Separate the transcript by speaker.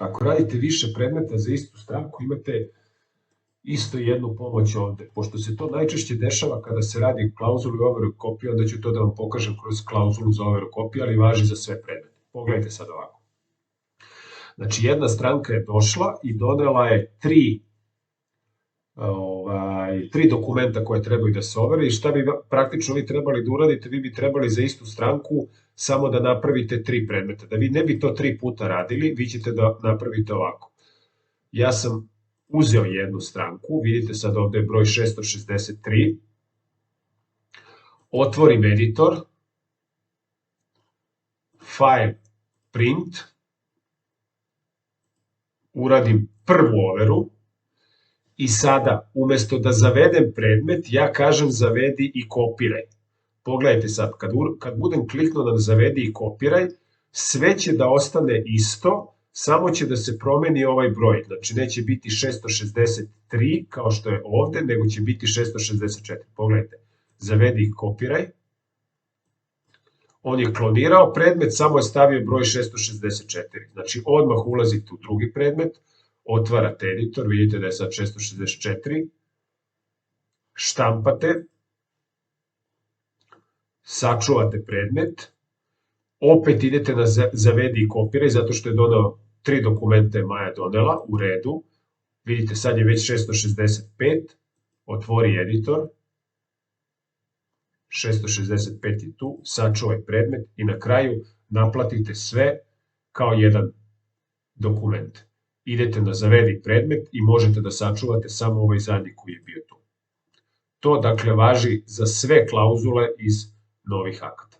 Speaker 1: Ako radite više predmeta za istu stranku, imate isto jednu pomoć ovde. Pošto se to najčešće dešava kada se radi o klauzuli overu kopije, onda ću to da vam pokažem kroz klauzulu za overu kopije, ali važi za sve predmete. Pogledajte sad ovako. Znači, jedna stranka je došla i donela je tri dokumenta koje trebaju da se overe i šta bi praktično vi trebali da uradite, vi bi trebali za istu stranku samo da napravite 3 predmeta. Da vi ne bi to 3 puta radili, vi ćete da napravite ovako. Ja sam uzeo jednu stranku, vidite sad ovde je broj 663, otvorim editor, file, print, uradim prvu overu i sada umesto da zavedem predmet, ja kažem zavedi i kopiraj. Pogledajte sad, kad budem kliknuo na zavedi i kopiraj, sve će da ostane isto, samo će da se promeni ovaj broj. Znači neće biti 663 kao što je ovde, nego će biti 664. Pogledajte, zavedi i kopiraj. On je klonirao predmet, samo je stavio broj 664. Znači odmah ulazite u drugi predmet, otvarate editor, vidite da je sad 664, štampate, sačuvate predmet, opet idete na zavedi i kopiraj, zato što je donao 3 dokumente Maja donela, u redu, vidite sad je već 665, otvori editor, 665 je tu, sačuvaj predmet i na kraju naplatite sve kao jedan dokument. Idete na zavedi predmet i možete da sačuvate samo ovaj zadnji koji je bio tu. To dakle važi za sve klauzule iz novih akata.